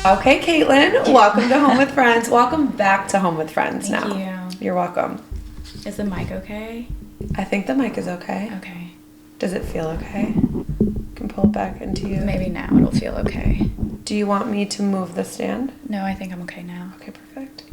Okay, Katelyn, welcome to Home with Friends. Welcome back to Home with Friends now. Thank you. You're welcome. Is the mic okay? I think the mic is okay. Okay. Does it feel okay? You can pull it back into you. Maybe now it'll feel okay. Do you want me to move the stand? No, I think I'm okay now. Okay, perfect.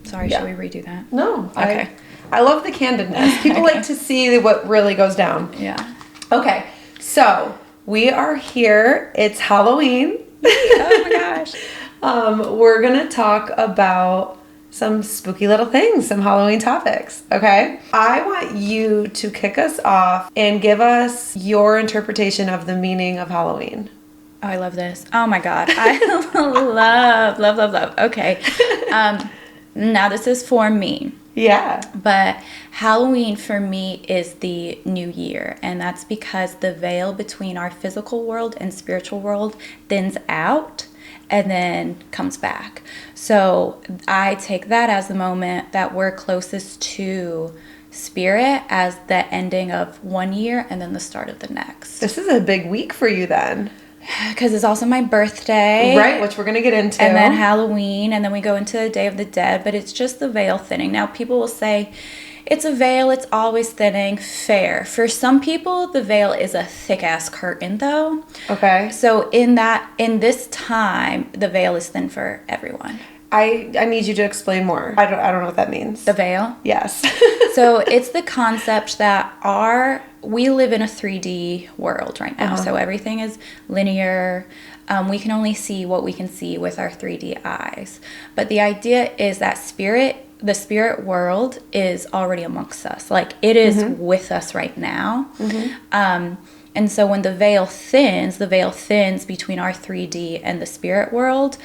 Sorry, Yeah. should we redo that? No. Okay. I love the candidness. People like to see what really goes down. Yeah. Okay, so we are here. It's Halloween. Oh my gosh. We're gonna talk about some spooky little things, some Halloween topics, okay? I want you to kick us off and give us your interpretation of the meaning of Halloween. Oh, I love this. Oh my God. I love. Okay. Now this is for me. Yeah. But Halloween for me is the new year, and that's because the veil between our physical world and spiritual world thins out and then comes back. So I take that as the moment that we're closest to spirit as the ending of one year and then the start of the next. This is a big week for you then. Because it's also my birthday. Right, which we're going to get into. And then Halloween, and then we go into the Day of the Dead, but it's just the veil thinning. Now, people will say, it's a veil, it's always thinning. Fair. For some people, the veil is a thick-ass curtain, though. Okay. So in this time, the veil is thin for everyone. I need you to explain more. I don't know what that means. The veil? Yes. So it's the concept that we live in a 3D world right now. So everything is linear. We can only see what we can see with our 3D eyes. But the idea is that the spirit world is already amongst us. Like it is with us right now. And so when the veil thins between our 3D and the spirit world.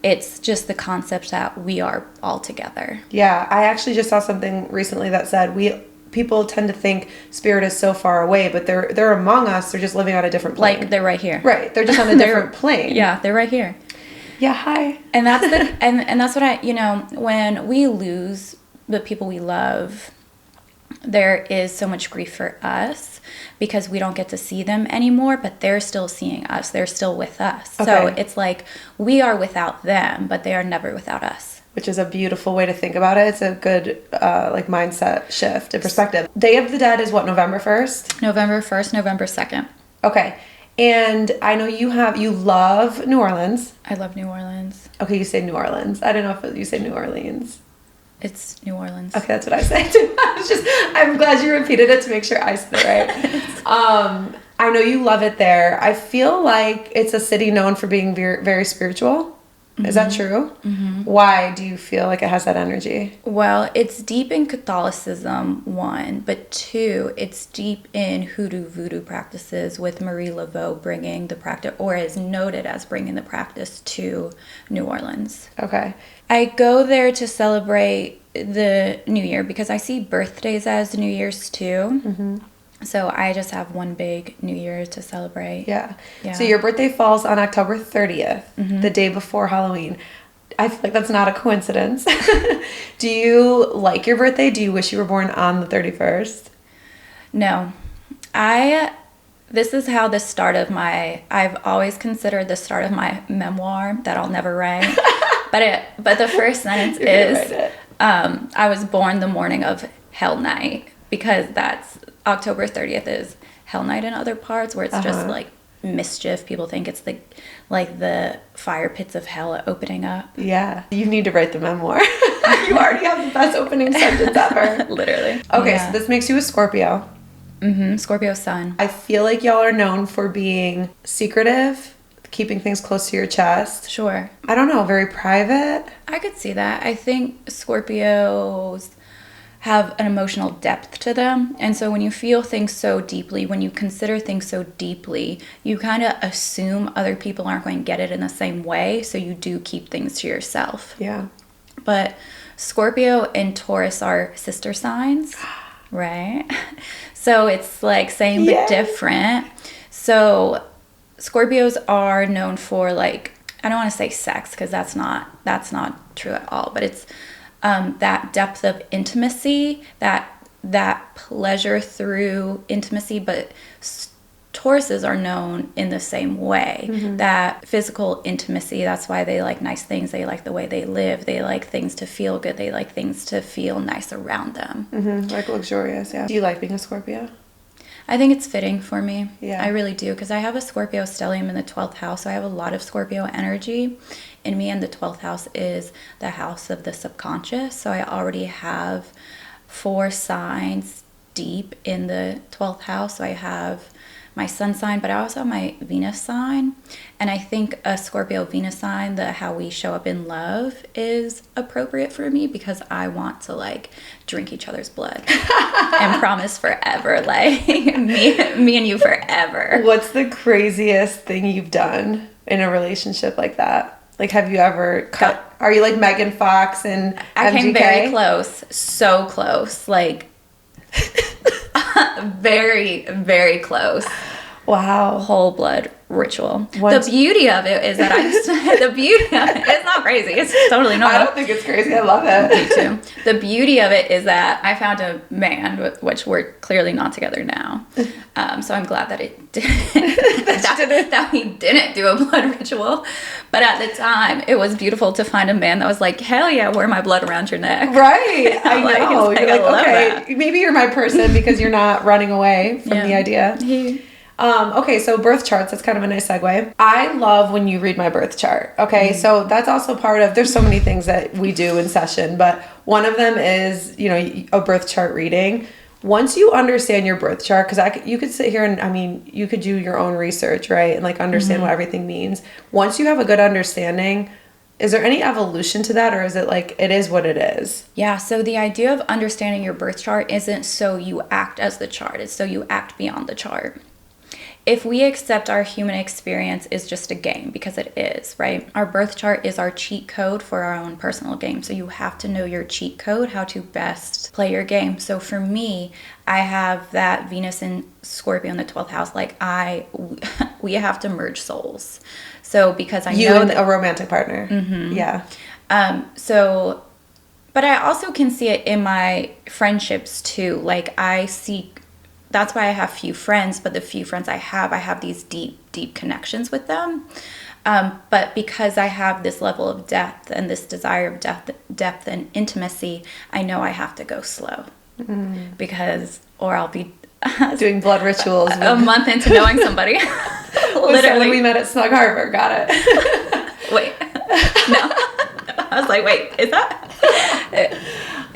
It's just the concept that we are all together. Yeah, I actually just saw something recently that said people tend to think spirit is so far away, but they're among us. They're just living on a different plane. Like they're right here. Right, they're just on a different plane. Yeah, they're right here. Yeah, hi. And that's and that's what when we lose the people we love, there is so much grief for us because we don't get to see them anymore, but they're still seeing us. They're still with us. Okay. So it's like we are without them, but they are never without us. Which is a beautiful way to think about it. It's a good mindset shift and perspective. Day of the Dead is what, November 1st? November 1st, November 2nd. Okay. And I know you love New Orleans. I love New Orleans. Okay, you say New Orleans. I don't know if you say New Orleans. It's New Orleans. Okay, that's what I say too. I'm glad you repeated it to make sure I said it right. I know you love it there. I feel like it's a city known for being very, very spiritual. Is that true? Mm-hmm. Why do you feel like it has that energy? Well, it's deep in Catholicism, one, but two, it's deep in hoodoo voodoo practices with Marie Laveau bringing the practice, or is noted as bringing the practice to New Orleans. Okay. I go there to celebrate the New Year because I see birthdays as New Year's too. Mm-hmm. So I just have one big New Year to celebrate. Yeah. So your birthday falls on October 30th, the day before Halloween. I feel like that's not a coincidence. Do you like your birthday? Do you wish you were born on the 31st? No. This is how I've always considered the start of my memoir that I'll never write. But the first sentence is, I was born the morning of Hell Night, because that's October 30th is Hell Night in other parts where it's just like mischief. People think it's the fire pits of hell opening up. Yeah. You need to write the memoir. You already have the best opening sentence ever. Literally. Okay, Yeah. So this makes you a Scorpio. Mm-hmm. Scorpio sun. I feel like y'all are known for being secretive, keeping things close to your chest. Sure. I don't know, very private. I could see that. I think Scorpios have an emotional depth to them. And so when you feel things so deeply, when you consider things so deeply, you kind of assume other people aren't going to get it in the same way. So you do keep things to yourself. Yeah. But Scorpio and Taurus are sister signs, right? So it's like same but different. So Scorpios are known for, like, I don't want to say sex because that's not true at all, but it's that depth of intimacy, that pleasure through intimacy, but Tauruses are known in the same way, that physical intimacy, that's why they like nice things. They like the way they live. They like things to feel good. They like things to feel nice around them. Like luxurious, yeah. Do you like being a Scorpio? I think it's fitting for me. Yeah. I really do, because I have a Scorpio stellium in the 12th house, so I have a lot of Scorpio energy in me, and the 12th house is the house of the subconscious, so I already have 4 signs deep in the 12th house. So I have my sun sign, but I also have my Venus sign, and I think a Scorpio Venus sign, how we show up in love, is appropriate for me, because I want to like drink each other's blood and promise forever, like me and you forever. What's the craziest thing you've done in a relationship like that? Like, have you ever are you like Megan Fox and MGK? I came very close, so close, like very, very close. Wow. Whole blood ritual. The beauty of it is that it's not crazy. It's totally normal. I don't think it's crazy. I love it. Me too. The beauty of it is that I found a man, which we're clearly not together now. So I'm glad that it that we didn't do a blood ritual. But at the time, it was beautiful to find a man that was like, hell yeah, wear my blood around your neck. Right. I know. You're like, okay, that. Maybe you're my person because you're not running away from the idea. Okay, so birth charts, that's kind of a nice segue. I love when you read my birth chart. Okay, so that's also part of, there's so many things that we do in session, but one of them is, you know, a birth chart reading. Once you understand your birth chart, because you could sit here and, I mean, you could do your own research, right? And like understand what everything means. Once you have a good understanding, is there any evolution to that, or is it like, it is what it is? Yeah, so the idea of understanding your birth chart isn't so you act as the chart, it's so you act beyond the chart. If we accept our human experience is just a game, because it is, right? Our birth chart is our cheat code for our own personal game. So you have to know your cheat code, how to best play your game. So for me, I have that Venus and Scorpio in the 12th house. Like we have to merge souls. So because I know that a romantic partner. Yeah. So, but I also can see it in my friendships too. Like that's why I have few friends, but the few friends I have these deep connections with them. But because I have this level of depth and this desire of depth and intimacy, I know I have to go slow, or I'll be doing blood rituals a month into knowing somebody. Literally, we met at Snug Harbor. Got it. Wait, no. I was like, wait, is that?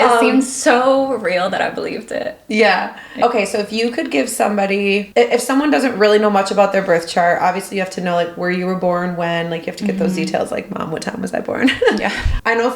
It seems so real that I believed it. Yeah. Okay, so if you could give somebody, if someone doesn't really know much about their birth chart, obviously you have to know like where you were born, when, like you have to get those details, like, Mom, what time was I born? Yeah. I know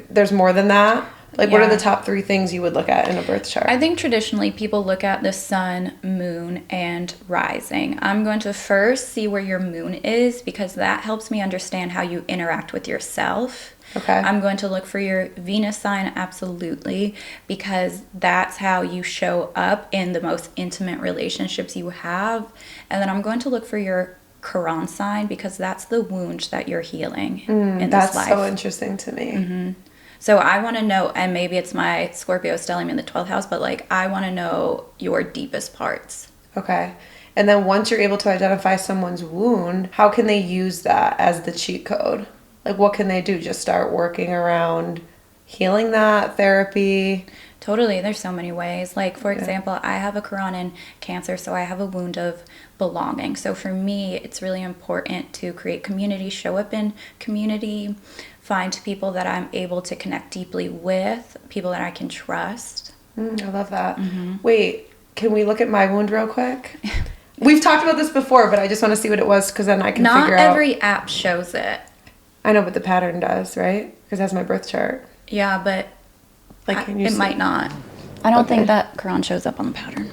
there's more than that. Like, what are the top 3 things you would look at in a birth chart? I think traditionally people look at the sun, moon, and rising. I'm going to first see where your moon is, because that helps me understand how you interact with yourself. Okay. I'm going to look for your Venus sign, absolutely, because that's how you show up in the most intimate relationships you have. And then I'm going to look for your Chiron sign, because that's the wound that you're healing in this life. That's so interesting to me. So I want to know, and maybe it's my Scorpio stellium in the 12th house, but like I want to know your deepest parts. Okay. And then once you're able to identify someone's wound, how can they use that as the cheat code? Like, what can they do? Just start working around healing that, therapy? Totally. There's so many ways. Like, for example, I have a Chiron in Cancer, so I have a wound of belonging. So for me, it's really important to create community, show up in community, find people that I'm able to connect deeply with, people that I can trust. I love that. Wait, can we look at my wound real quick? We've talked about this before, but I just want to see what it was, because then I can figure out. Not every app shows it. I know, but the pattern does, right? Because that's my birth chart. Yeah, but like, it might not. I don't think that Chiron shows up on the pattern.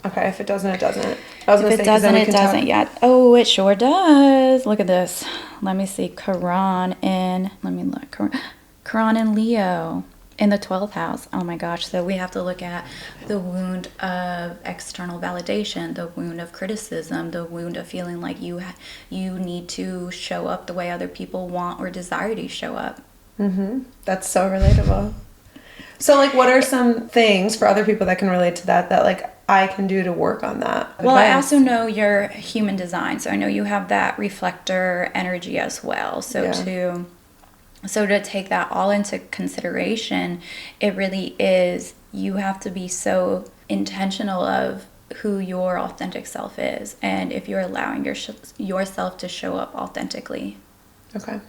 Okay, if it doesn't, it doesn't. I was if it doesn't, it doesn't yet. Oh, it sure does. Look at this. Let me see. Chiron in Leo in the 12th house. Oh my gosh. So we have to look at the wound of external validation, the wound of criticism, the wound of feeling like you need to show up the way other people want or desire to show up. That's so relatable. So, like, what are some things for other people that can relate to that like I can do to work on that? Well, I Advice? also know your human design, so I know you have that reflector energy as well. So to take that all into consideration, it really is, you have to be so intentional of who your authentic self is, and if you're allowing yourself to show up authentically. Okay.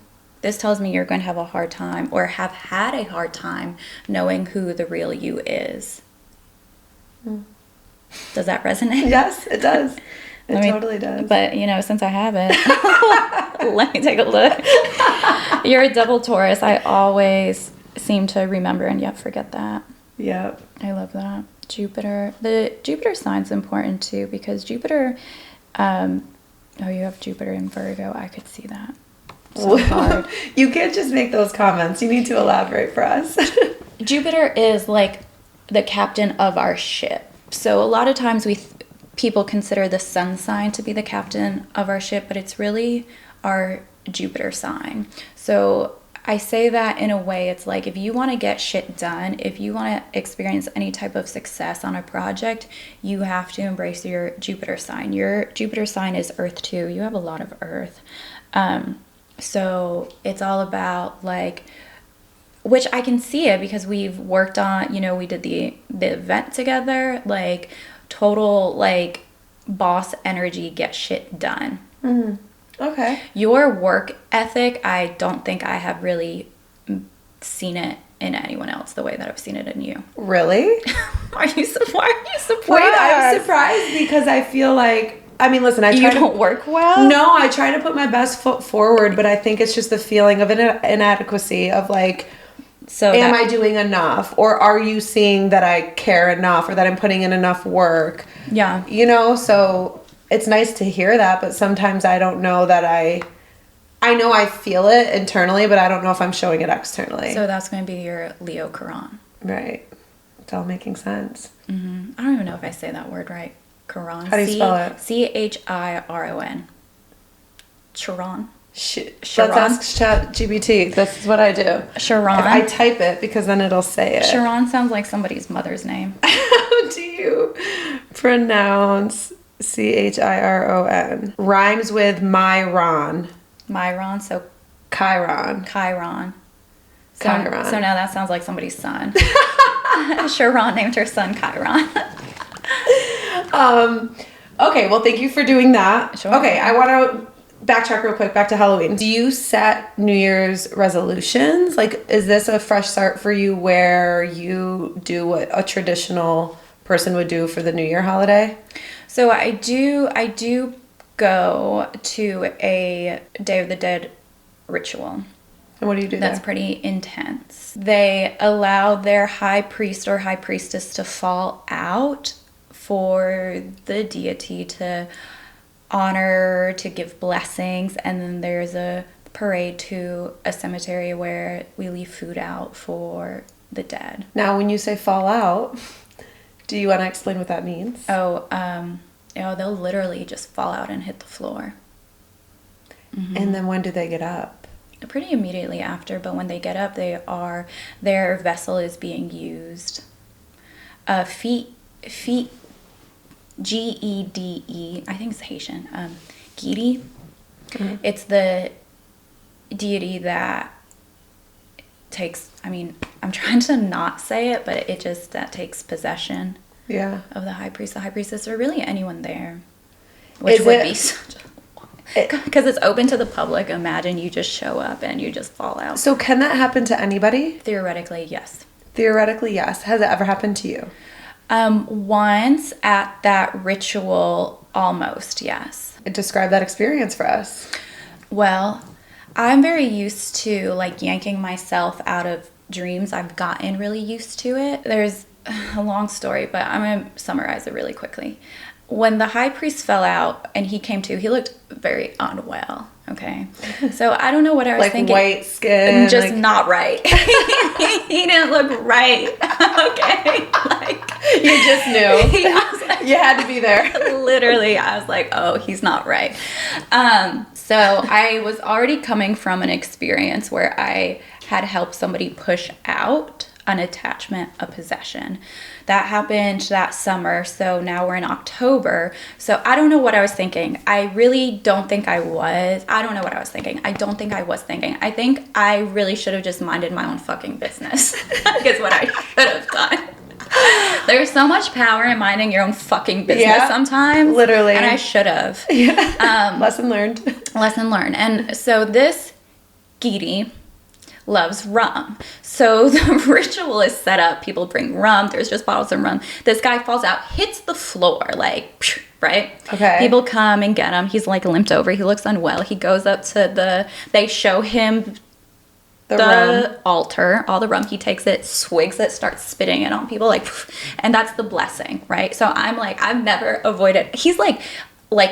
This tells me you're going to have a hard time, or have had a hard time, knowing who the real you is. Does that resonate? Yes, it does. It totally does. But, since I haven't, let me take a look. You're a double Taurus. I always seem to remember and yet forget that. Yep. I love that. Jupiter. The Jupiter sign's important too, because Jupiter, you have Jupiter in Virgo. I could see that. So hard. You can't just make those comments. You need to elaborate for us. Jupiter is like the captain of our ship. So a lot of times people consider the sun sign to be the captain of our ship, but it's really our Jupiter sign. So I say that in a way, it's like, if you want to get shit done, if you want to experience any type of success on a project, you have to embrace your Jupiter sign. Your Jupiter sign is Earth too. You have a lot of Earth. So it's all about like, which I can see it because we've worked on, we did the event together, like total like boss energy, get shit done. Okay. Your work ethic, I don't think I have really seen it in anyone else the way that I've seen it in you. Really? Why are you surprised? Wait, I'm surprised because I feel like, listen, I try You don't work well? No, I try to put my best foot forward, but I think it's just the feeling of inadequacy of like, am I doing enough? Or are you seeing that I care enough or that I'm putting in enough work? Yeah. So it's nice to hear that, but sometimes I don't know that I know I feel it internally, but I don't know if I'm showing it externally. So that's going to be your Leo Chiron. Right. It's all making sense. Mm-hmm. I don't even know if I say that word right. Chiron. How do you spell it? Chiron. Chiron. Let's ask ChatGPT. This is what I do. Chiron. If I type it, because then it'll say it. Chiron sounds like somebody's mother's name. How do you pronounce Chiron? Rhymes with Myron. Myron, so Chiron. Chiron. Chiron. So now that sounds like somebody's son. Chiron named her son Chiron. Okay, well, thank you for doing that. Sure. Okay, I want to backtrack real quick back to Halloween. Do you set New Year's resolutions? Like, is this a fresh start for you where you do what a traditional person would do for the New Year holiday? So I do go to a Day of the Dead ritual. And what do you do That's there? pretty intense. They allow their high priest or high priestess to fall out for the deity to honor, to give blessings, and then there's a parade to a cemetery where we leave food out for the dead. Now, when you say fall out, do you want to explain what that means? They'll literally just fall out and hit the floor. Mm-hmm. And then when do they get up? Pretty immediately after, but when they get up, their vessel is being used. Feet, Gede, I think it's Haitian. Gede. Mm-hmm. It's the deity that takes, I'm trying to not say it, but that takes possession of the high priest, the high priestess, or really anyone there. Which would be such a... Because it's open to the public. Imagine you just show up and you just fall out. So can that happen to anybody? Theoretically, yes. Theoretically, yes. Has it ever happened to you? Once at that ritual, almost, yes. Describe that experience for us. Well, I'm very used to like yanking myself out of dreams. I've gotten really used to it. There's a long story, but I'm going to summarize it really quickly. When the high priest fell out and he came to, he looked very unwell, okay? So I don't know what I was thinking. Like white skin. Just not right. He didn't look right, okay? Like, you just knew. You had to be there. Literally, I was like, oh, he's not right. So I was already coming from an experience where I had helped somebody push out an attachment, a possession. That happened that summer. So now we're in October. So I don't know what I was thinking. I really don't think I was. I don't know what I was thinking. I don't think I was thinking. I think I really should have just minded my own fucking business. Is what I should have done. There's so much power in minding your own fucking business sometimes. Literally. And I should have. Yeah. Lesson learned. Lesson learned. And so this Gidi loves rum. So the ritual is set up. People bring rum. There's just bottles of rum. This guy falls out, hits the floor, like, right? Okay. People come and get him. He's like limped over. He looks unwell. He goes up to they show him the altar, all the rum. He takes it, swigs it, starts spitting it on people, like, and that's the blessing, right? So I'm like, I've never avoided. He's like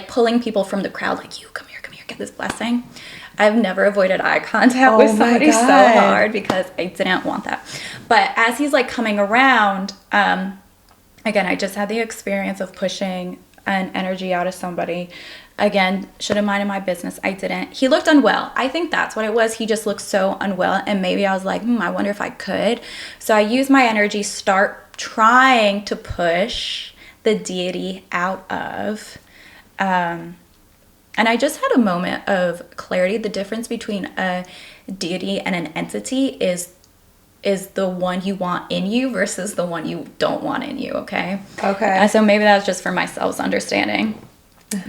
pulling people from the crowd, like, you come here, get this blessing. I've never avoided eye contact with somebody so hard because I didn't want that. But as he's like coming around, again, I just had the experience of pushing an energy out of somebody. Again, should have minded my business. I didn't. He looked unwell. I think that's what it was. He just looked so unwell. And maybe I was like, I wonder if I could. So I used my energy, start trying to push the deity out of. And I just had a moment of clarity. The difference between a deity and an entity is the one you want in you versus the one you don't want in you, okay? Okay. So maybe that's just for myself's understanding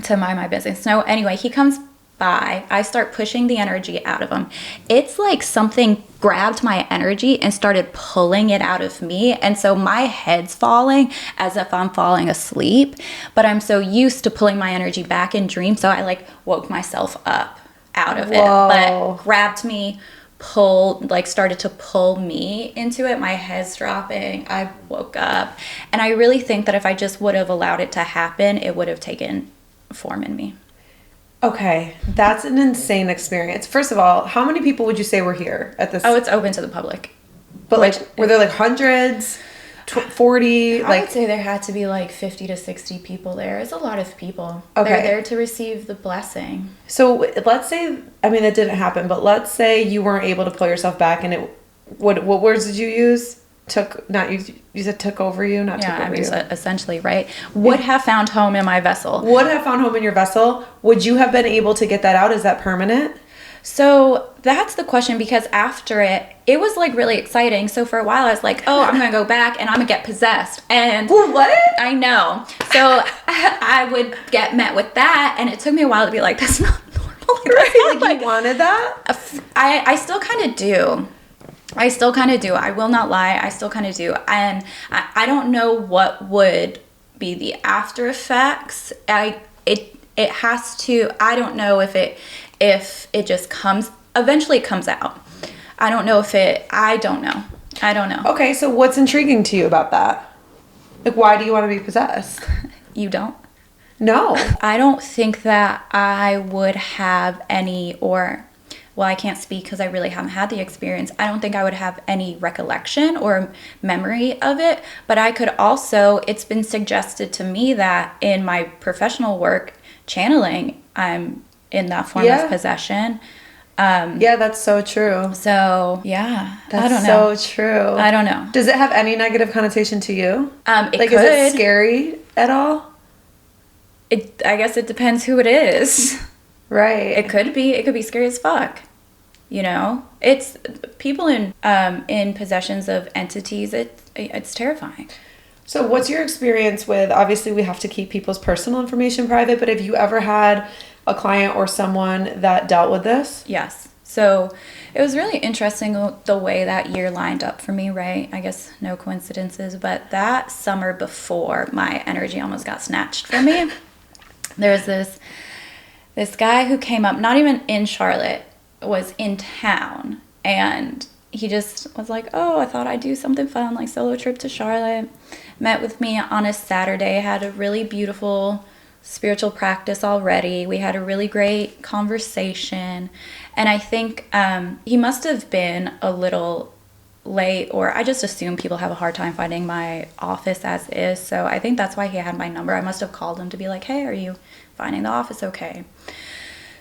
to mind my business. No, anyway, he comes by. I start pushing the energy out of him. It's like something grabbed my energy and started pulling it out of me. And so my head's falling as if I'm falling asleep. But I'm so used to pulling my energy back in dreams. So I like woke myself up out of it. But grabbed me, started to pull me into it. My head's dropping. I woke up. And I really think that if I just would have allowed it to happen, it would have taken form in me. Okay, that's an insane experience. First of all, how many people would you say were here at this? Oh, it's open to the public. But like, were there like hundreds, 40? I would say there had to be like 50 to 60 people there. It's a lot of people. Okay. They're there to receive the blessing. So let's say, I mean, that didn't happen, but let's say you weren't able to pull yourself back and what words did you use? You said took over you, not took over you. Essentially, right? Would have found home in my vessel. Would have found home in your vessel. Would you have been able to get that out? Is that permanent? So that's the question, because after it was like really exciting. So for a while I was like, oh, I'm going to go back and I'm going to get possessed. And what? I know. So I would get met with that. And it took me a while to be like, that's not normal. Right? Like you wanted that? I still kind of do. I will not lie. I still kind of do. And I don't know what would be the after effects. It has to, I don't know if it just eventually it comes out. I don't know I don't know. Okay, so what's intriguing to you about that? Like, why do you want to be possessed? You don't? No. I don't think that I would have well, I can't speak because I really haven't had the experience. I don't think I would have any recollection or memory of it. But I could also, it's been suggested to me that in my professional work, channeling, I'm in that form of possession. Yeah, that's so true. So, yeah. That's I don't know. so true. I don't know. Does it have any negative connotation to you? It like, could. Is it scary at all? I guess it depends who it is. Right. It could be scary as fuck. You know, it's people in possessions of entities. It's terrifying. So what's your experience with, obviously we have to keep people's personal information private, but have you ever had a client or someone that dealt with this? Yes. So it was really interesting the way that year lined up for me, right? I guess no coincidences, but that summer before my energy almost got snatched from me, there's this guy who came up, not even in Charlotte, was in town, and he just was like, oh, I thought I'd do something fun, like solo trip to Charlotte. Met with me on a Saturday, had a really beautiful spiritual practice already. We had a really great conversation, and I think he must have been a little late, or I just assume people have a hard time finding my office as is, so I think that's why he had my number. I must have called him to be like, hey, are you finding the office okay?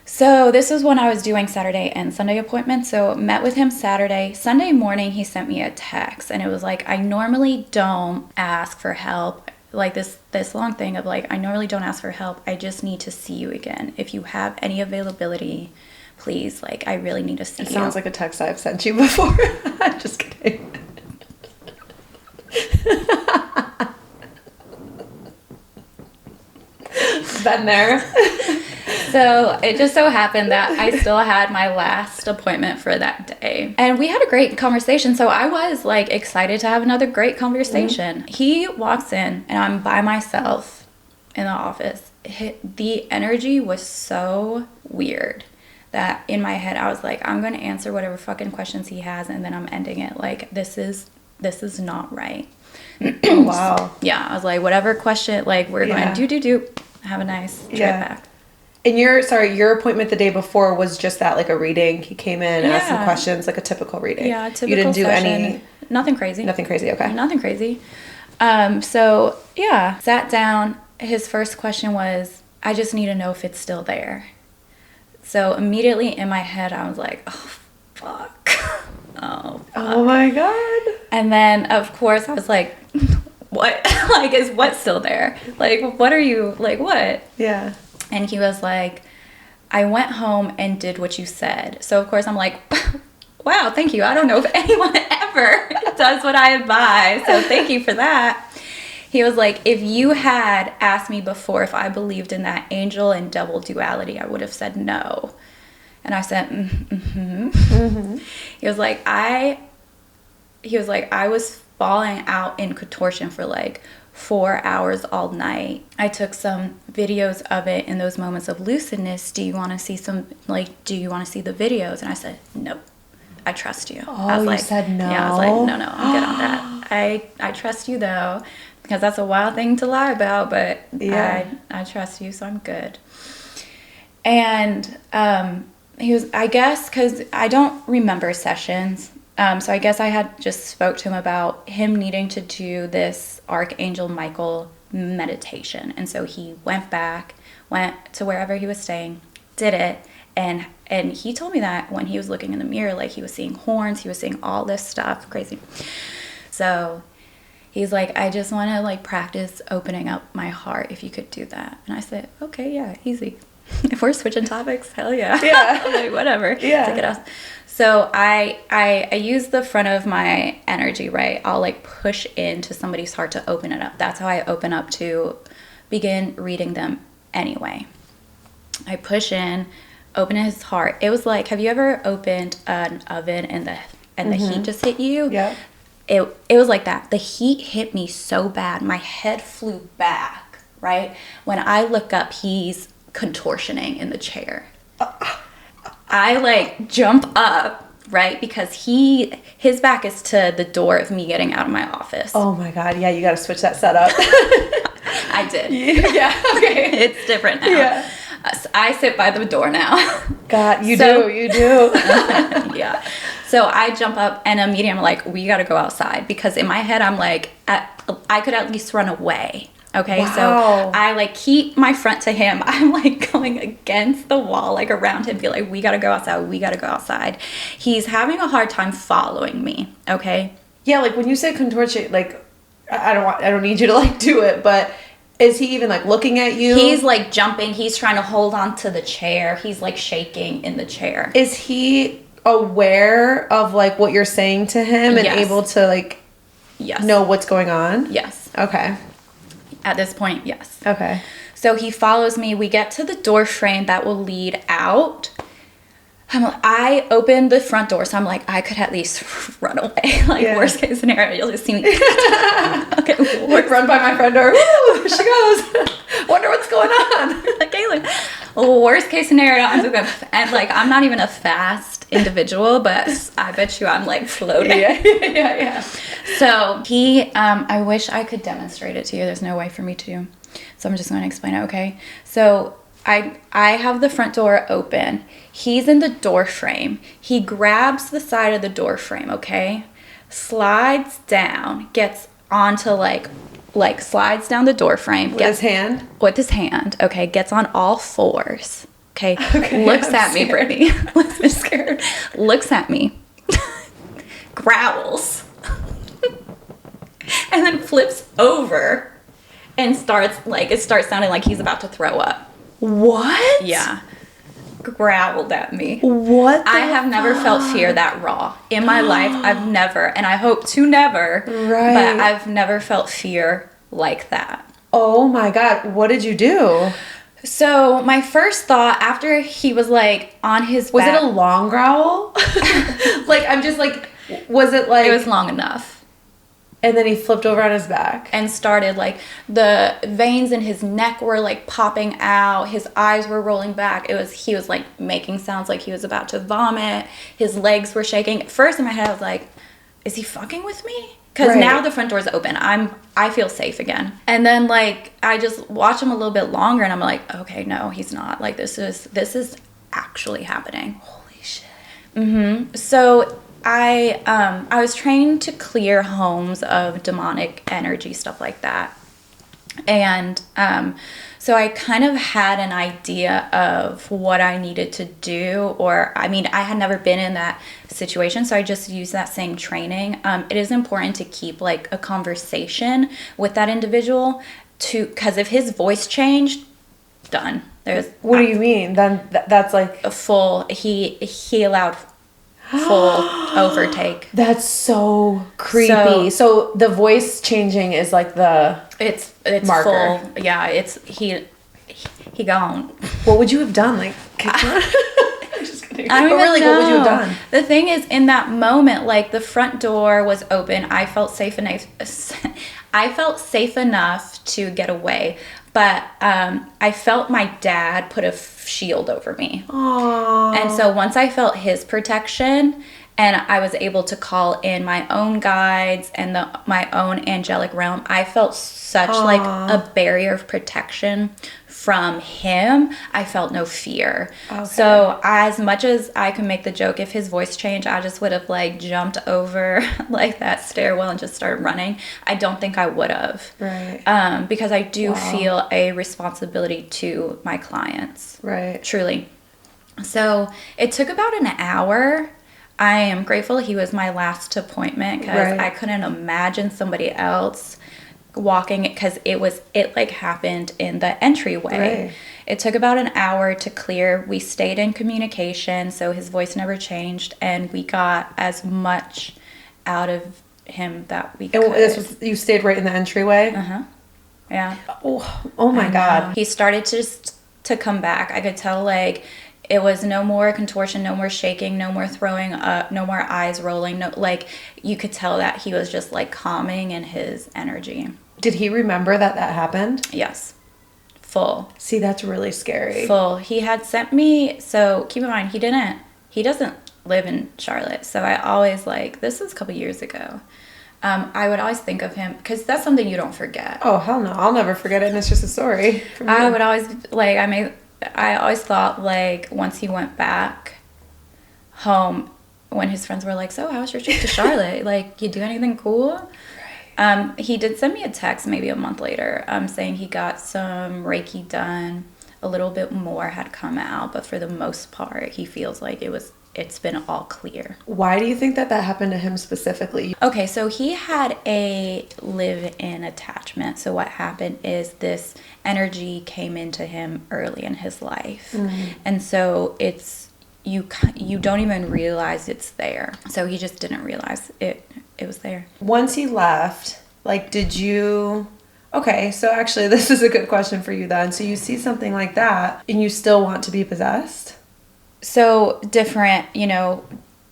So this was when I was doing Saturday and Sunday appointments. So met with him Saturday. Sunday morning, he sent me a text, and it was like, I normally don't ask for help. Like this long thing of like, I normally don't ask for help. I just need to see you again. If you have any availability, please, like, I really need to see you. It sounds like a text I've sent you before. Just kidding. Been there. So it just so happened that I still had my last appointment for that day. And we had a great conversation. So I was like excited to have another great conversation. Mm-hmm. He walks in and I'm by myself in the office. The energy was so weird that in my head I was like, I'm going to answer whatever fucking questions he has, and then I'm ending it. Like, this is not right. Oh, wow. Yeah, I was like, whatever question, like, we're going do. Have a nice trip back. And your appointment the day before was just that, like a reading. He came in, asked some questions, like a typical reading. Yeah, typical. You didn't do session. any. Nothing crazy. Nothing crazy. Okay. Nothing crazy. So yeah, sat down. His first question was, I just need to know if it's still there. So immediately in my head, I was like, oh fuck. Oh fuck. Oh my god. And then of course I was like, what? Like, is what still there? Like, what are you, like, what? Yeah. And he was like, I went home and did what you said. So of course I'm like, wow, thank you. I don't know if anyone ever does what I advise. So thank you for that. He was like, if you had asked me before if I believed in that angel and devil duality, I would have said no. And I said, mm-hmm. Mm-hmm. He was like, I was falling out in contortion for like 4 hours all night. I took some videos of it in those moments of lucidness. Do you want to see the videos? And I said, no, I trust you. Oh, I was you like, said no? Yeah, I was like, no, I'm good on that. I trust you though, because that's a wild thing to lie about, but yeah. I trust you, so I'm good. And he was, I guess, because I don't remember sessions, so I guess I had just spoke to him about him needing to do this Archangel Michael meditation. And so he went to wherever he was staying, did it, and he told me that when he was looking in the mirror, like, he was seeing horns, he was seeing all this stuff, crazy. So he's like, I just want to like practice opening up my heart, if you could do that. And I said, okay, yeah, easy. If we're switching topics, hell yeah. Yeah. Like, whatever. Yeah. Take it off. So I use the front of my energy, right? I'll like push into somebody's heart to open it up. That's how I open up to begin reading them anyway. I push in, open his heart. It was like, have you ever opened an oven and the heat just hit you? Yeah. It was like that. The heat hit me so bad. My head flew back, right? When I look up, he's contortioning in the chair. I like jump up, right? Because his back is to the door of me getting out of my office. Oh my god, yeah, you gotta switch that setup. I did. Yeah, okay. It's different now. Yeah. I sit by the door now. God, you do. Yeah. So I jump up and immediately I'm like, we gotta go outside, because in my head I'm like, I could at least run away. Okay, wow. So I like keep my front to him. I'm like going against the wall, like around him, be like, we gotta go outside. He's having a hard time following me. Okay. Yeah, like when you say contortion, like I don't need you to like do it, but is he even like looking at you? He's like jumping. He's trying to hold on to the chair. He's like shaking in the chair. Is he aware of like what you're saying to him and able to like know what's going on? Yes. Okay. At this point, yes. Okay. So he follows me. We get to the door frame that will lead out. I opened the front door, so I'm like, I could at least run away. Like, worst case scenario, you'll just see me. Okay, like, run by my front door. Woo, there she goes. Wonder what's going on. Like, Katelyn. Worst case scenario, I'm gonna, and like, I'm not even a fast individual, but I bet you I'm like floating. Yeah. So I wish I could demonstrate it to you. There's no way for me to. So I'm just going to explain it, okay? So I have the front door open. He's in the door frame. He grabs the side of the door frame, okay? Slides down, gets onto like slides down the door frame. With his hand? With his hand, okay. Gets on all fours, Okay, Okay, looks I'm at me, scared. Brittany. I'm scared. Looks at me, growls, and then flips over and it starts sounding like he's about to throw up. What? Yeah. Growled at me. What? I have never felt fear that raw in my life. I've never, and I hope to never, Right. but I've never felt fear like that. Oh my God. What did you do? So my first thought after he was like on his Was back, it a long growl? Like, I'm just like, was it like... it was long enough. And then he flipped over on his back. And started like the veins in his neck were like popping out. His eyes were rolling back. He was like making sounds like he was about to vomit. His legs were shaking. At first in my head I was like, is he fucking with me? Because Right. now the front door's open. I feel safe again. And then like I just watch him a little bit longer and I'm like, okay, no, he's not. Like this is actually happening. Holy shit. Mm-hmm. So I was trained to clear homes of demonic energy, stuff like that. And so I kind of had an idea of what I needed to do, or I mean, I had never been in that situation, so I just used that same training. It is important to keep like a conversation with that individual because if his voice changed, done. What do you mean? Then that's like... a full, he allowed full overtake. That's so creepy. So the voice changing is like the... It's marker. full. Yeah, it's he gone. What would you have done? Like, kicked him? I'm just kidding. I don't But even really, know. what would you have done? The thing is, in that moment, like the front door was open. I felt safe enough. I felt safe enough to get away, but I felt my dad put a shield over me. Aww. And so once I felt his protection and I was able to call in my own guides and my own angelic realm, I felt such like a barrier of protection from him. I felt no fear. Okay. So as much as I can make the joke, if his voice changed, I just would have like jumped over like that stairwell and just started running. I don't think I would have. Right. Because I do feel a responsibility to my clients. Right. Truly. So it took about an hour. I am grateful he was my last appointment because Right. I couldn't imagine somebody else walking it because it like happened in the entryway. Right. It took about an hour to clear. We stayed in communication, so his voice never changed, and we got as much out of him that we could. And this was, you stayed right in the entryway? Uh-huh. Yeah. Oh my God. He started to come back. I could tell like it was no more contortion, no more shaking, no more throwing up, no more eyes rolling. No, like you could tell that he was just like calming in his energy. Did he remember that happened? Yes. Full. See, that's really scary. Full. He had sent me, so keep in mind, he doesn't live in Charlotte. So I always like, this was a couple years ago. I would always think of him because that's something you don't forget. Oh, hell no. I'll never forget it, and it's just a story. from I you. would always like, I always thought like once he went back home, when his friends were like, so how was your trip to Charlotte? Like, you do anything cool? He did send me a text maybe a month later saying he got some Reiki done. A little bit more had come out, but for the most part, he feels like it's been all clear. Why do you think that happened to him specifically? Okay, so he had a live-in attachment. So what happened is this energy came into him early in his life. Mm-hmm. And so it's you don't even realize it's there. So he just didn't realize it was there. Once he left, like, did you... Okay, so actually this is a good question for you then. So you see something like that and you still want to be possessed? So different,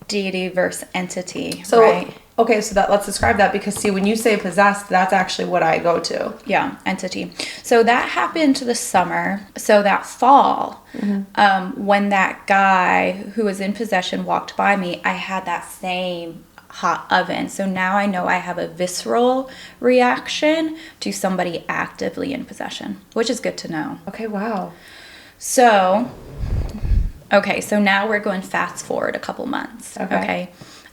deity versus entity, so, right? Okay, so let's describe that because see, when you say possessed, that's actually what I go to. Yeah, entity. So that happened to the summer. So that fall, when that guy who was in possession walked by me, I had that same hot oven. So now I know I have a visceral reaction to somebody actively in possession, which is good to know. Okay, wow. So, so now we're going fast forward a couple months. Okay.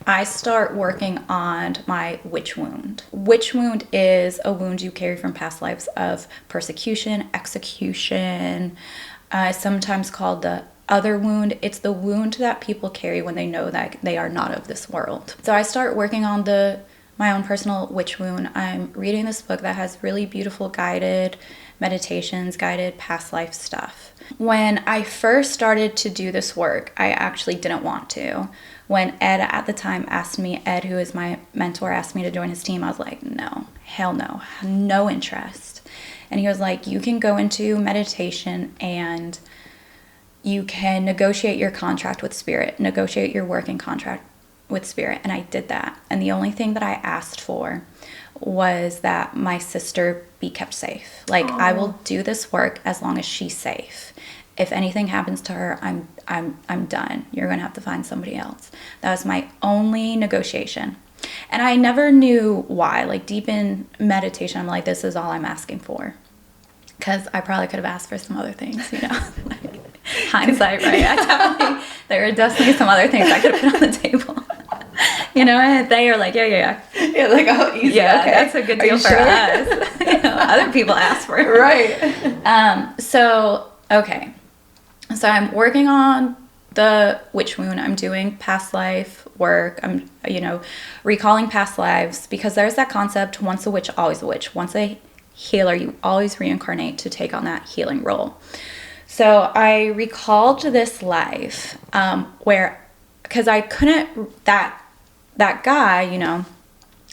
I start working on my witch wound. Witch wound is a wound you carry from past lives of persecution, execution, sometimes called the other wound. It's the wound that people carry when they know that they are not of this world. So I start working on my own personal witch wound. I'm reading this book that has really beautiful guided meditations, guided past life stuff. When I first started to do this work, I actually didn't want to. When Ed at the time asked me, Ed, who is my mentor, asked me to join his team, I was like, no, hell no, no interest. And he was like, you can go into meditation and you can negotiate your contract with spirit, negotiate your working contract with spirit. And I did that. And the only thing that I asked for was that my sister be kept safe. Like, aww, I will do this work as long as she's safe. If anything happens to her, I'm done. You're going to have to find somebody else. That was my only negotiation. And I never knew why. Like, deep in meditation, I'm like, this is all I'm asking for. Because I probably could have asked for some other things, you know. Like, hindsight, right? There were definitely some other things I could have put on the table. You know, and they are like, yeah. Yeah, like, oh, easy. Yeah, okay. That's a good deal for us. You know, other people ask for it. Right. Okay. So I'm working on the witch wound. I'm doing past life work. I'm, recalling past lives, because there's that concept, once a witch, always a witch. Once a healer, you always reincarnate to take on that healing role. So I recalled this life because I couldn't, that guy,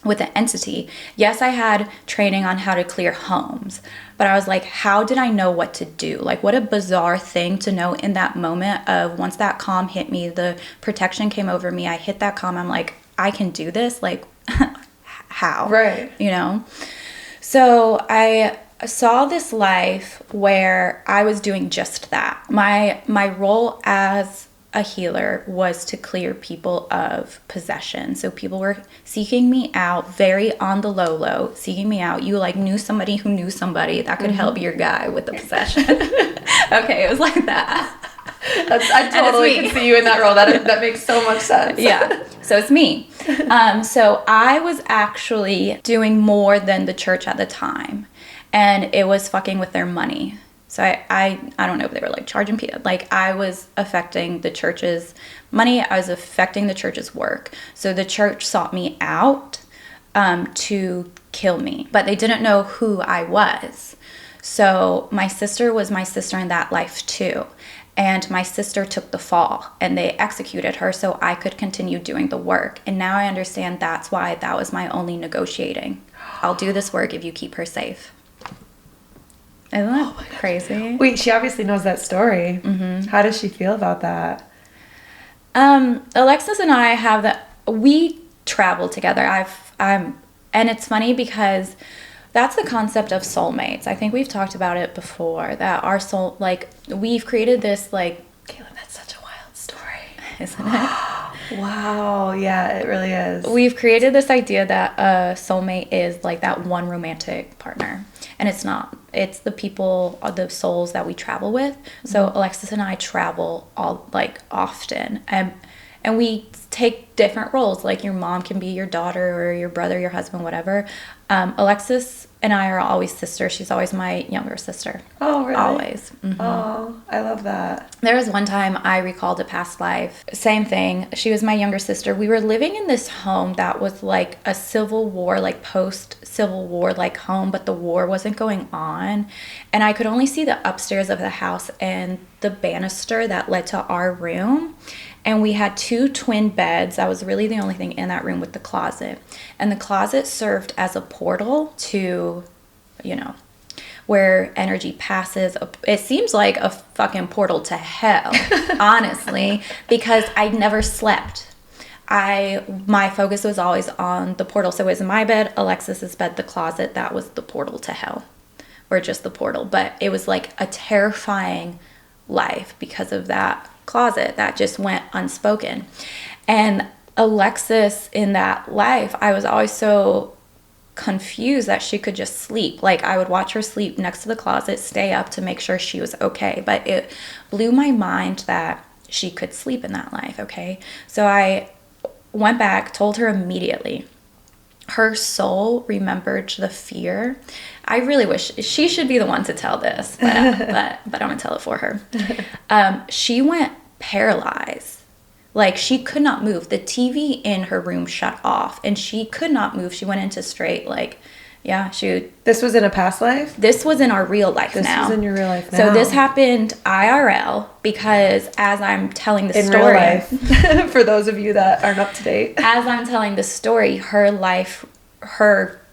with the entity, yes, I had training on how to clear homes, but I was like, how did I know what to do? Like, what a bizarre thing to know in that moment of, once that calm hit me, the protection came over me, I hit that calm, I'm like, I can do this? Like, how? Right. So I saw this life where I was doing just that. My role as a healer was to clear people of possession. So people were seeking me out, very on the low, seeking me out. You knew somebody who knew somebody that could help your guy with the possession. Okay, it was like that. I totally can see you in that role. That makes so much sense. Yeah, so it's me. So I was actually doing more than the church at the time, and it was fucking with their money. So I don't know if they were charging people. I was affecting the church's money. I was affecting the church's work. So the church sought me out to kill me, but they didn't know who I was. So my sister was my sister in that life too. And my sister took the fall and they executed her so I could continue doing the work. And now I understand that's why that was my only negotiating. I'll do this work if you keep her safe. Isn't that crazy? Wait, she obviously knows that story. Mm-hmm. How does she feel about that? Alexis and I we travel together. And it's funny because that's the concept of soulmates. I think we've talked about it before, that our soul, we've created this, Katelyn, that's such a wild story. Isn't it? Wow. Yeah, it really is. We've created this idea that a soulmate is that one romantic partner. And it's not. It's the people, the souls that we travel with. So Alexis and I travel often. And we take different roles. Your mom can be your daughter or your brother, your husband, whatever. Alexis and I are always sisters. She's always my younger sister. Oh, really? Always. Mm-hmm. Oh, I love that. There was one time I recalled a past life. Same thing. She was my younger sister. We were living in this home that was a Civil War, post-Civil War home, but the war wasn't going on. And I could only see the upstairs of the house and the banister that led to our room. And we had 2 twin beds. That was really the only thing in that room, with the closet. And the closet served as a portal to, where energy passes. It seems like a fucking portal to hell, honestly, because I never slept. My focus was always on the portal. So it was my bed, Alexis's bed, the closet. That was the portal to hell, or just the portal. But it was a terrifying life because of that closet that just went unspoken. And Alexis, in that life, I was always so confused that she could just sleep. I would watch her sleep next to the closet, stay up to make sure she was okay. But it blew my mind that she could sleep in that life, okay? So I went back, told her immediately, her soul remembered the fear. I really wish she should be the one to tell this, but I'm gonna tell it for her. She went paralyzed. Like, she could not move. The TV in her room shut off, and she could not move. She went into straight, like, yeah, This was in a past life? This was in our real life now. This is in your real life now. So this happened IRL, because as I'm telling the in story. real life, for those of you that aren't up to date. As I'm telling the story, her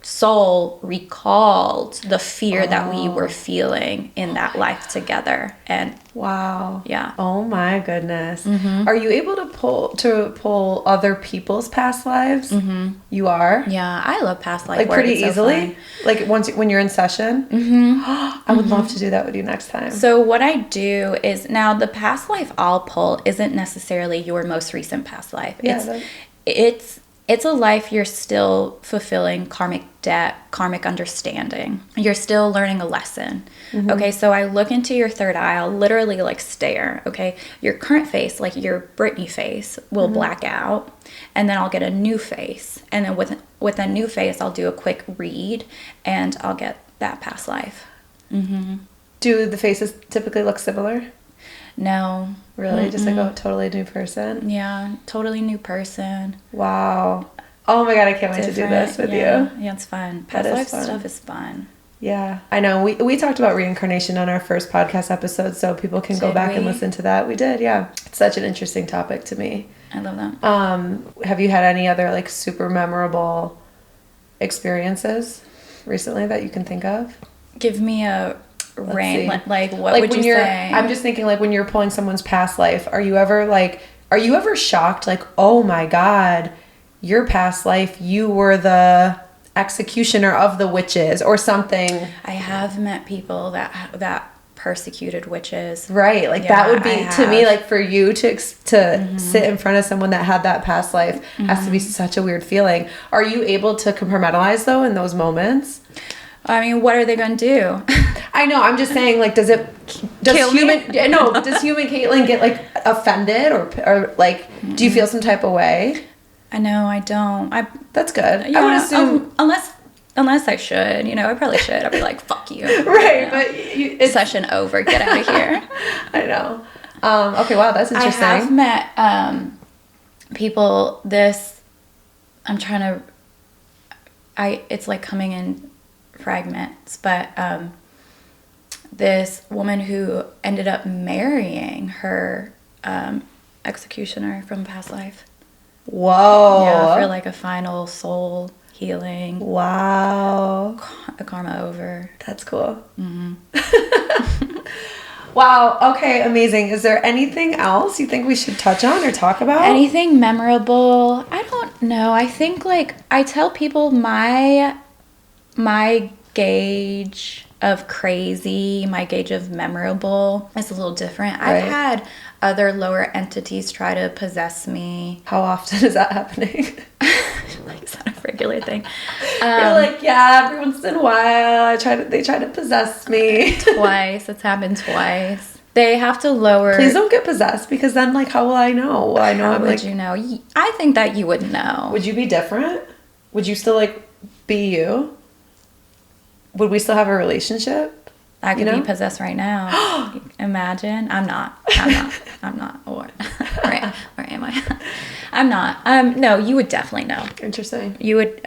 soul recalled the fear that we were feeling in that life together. And wow. Yeah. Oh my goodness. Are you able to pull other people's past lives? You are? Yeah, I love past life like work. pretty It's so easily? fun. Like when you're in session? I would love to do that with you next time. So what I do is, now the past life I'll pull isn't necessarily your most recent past life. Yeah, It's a life you're still fulfilling karmic debt, karmic understanding. You're still learning a lesson. Okay, so I look into your third eye. I'll literally like stare. Okay, your current face, like your Britney face, will black out, and then I'll get a new face. And then with a new face, I'll do a quick read, and I'll get that past life. Do the faces typically look similar? No. Really? Just like a totally new person? Yeah, totally new person. Wow. Oh my God, I can't wait to do this with you. Yeah, it's fun. Past life fun. stuff is fun. Yeah, I know. We talked about reincarnation on our first podcast episode, so people can go back and listen to that. We did, yeah. It's such an interesting topic to me. I love that. Have you had any other like super memorable experiences recently that you can think of? Give me a range. Like what like would you say? I'm just thinking, like, when you're pulling someone's past life, are you ever shocked, like, oh my God, your past life, you were the executioner of the witches or something? I have met people that persecuted witches. Right, like that would be, to me, like, for you to sit in front of someone that had that past life has to be such a weird feeling. Are you able to compartmentalize though in those moments? I mean, what are they gonna do? I know. I'm just saying, like, does human Katelyn get like offended or like, do you feel some type of way? I know, I don't. That's good. Yeah, I would assume, unless I should, I probably should. I'd be like, fuck you. Right, but it's session over. Get out of here. I know. Okay, wow, that's interesting. I have met people. It's like coming in fragments, but this woman who ended up marrying her executioner from past life. Whoa. Yeah, for like a final soul healing. Wow. A karma over. That's cool. Wow. Okay, amazing. Is there anything else you think we should touch on or talk about? Anything memorable? I don't know. I think, like, I tell people my gauge of crazy, my gauge of memorable is a little different. Right. I've had other lower entities try to possess me. How often is that happening? Like, is that a regular thing? You're like, yeah, every once in a while they try to possess me. Twice. It's happened twice. They have to lower. Please don't get possessed, because then, like, how will I know? Will I know? How would you know? I think that you would know. Would you be different? Would you still, like, be you? Would we still have a relationship? I could be possessed right now. Imagine. I'm not. Or am I? I'm not. No, you would definitely know. Interesting.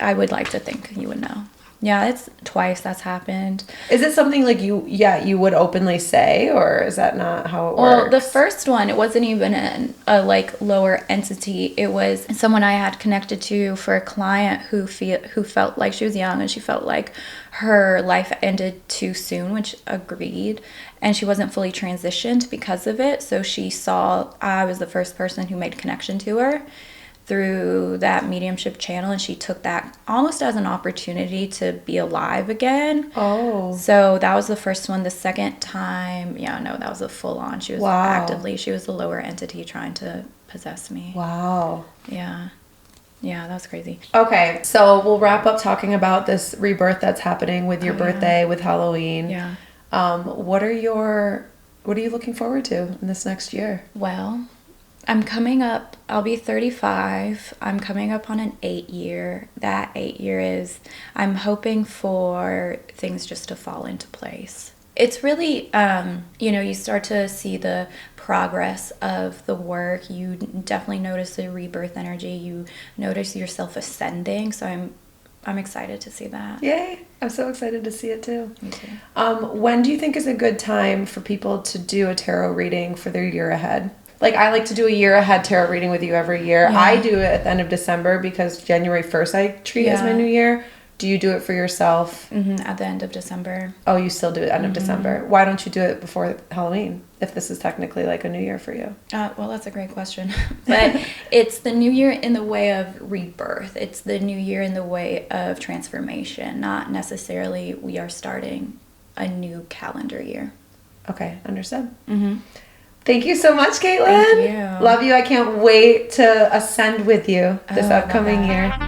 I would like to think you would know. Yeah, it's twice that's happened. Is it something like you would openly say, or is that not how it works? Well, the first one, it wasn't even a like lower entity. It was someone I had connected to for a client who felt like she was young, and she felt like her life ended too soon, which agreed, and she wasn't fully transitioned because of it. So she saw I was the first person who made connection to her through that mediumship channel, and she took that almost as an opportunity to be alive again. Oh. So that was the first one. The second time, that was a full on. She was she was the lower entity trying to possess me. Wow. Yeah. Yeah, that was crazy. Okay, so we'll wrap up talking about this rebirth that's happening with your birthday, with Halloween. Yeah. What are you looking forward to in this next year? Well, I'm coming up, I'll be 35. I'm coming up on an 8-year. That 8-year is, I'm hoping for things just to fall into place. It's really, you start to see the progress of the work. You definitely notice the rebirth energy. You notice yourself ascending. So I'm excited to see that. Yay. I'm so excited to see it too. Me too. When do you think is a good time for people to do a tarot reading for their year ahead? Like, I like to do a year ahead tarot reading with you every year. Yeah. I do it at the end of December because January 1st I treat as my new year. Do you do it for yourself? At the end of December. Oh, you still do it end of December. Why don't you do it before Halloween, if this is technically like a new year for you? Well, that's a great question. But it's the new year in the way of rebirth. It's the new year in the way of transformation, not necessarily we are starting a new calendar year. Okay, understood. Mm-hmm. Thank you so much, Katelyn. Thank you. Love you. I can't wait to ascend with you this upcoming year.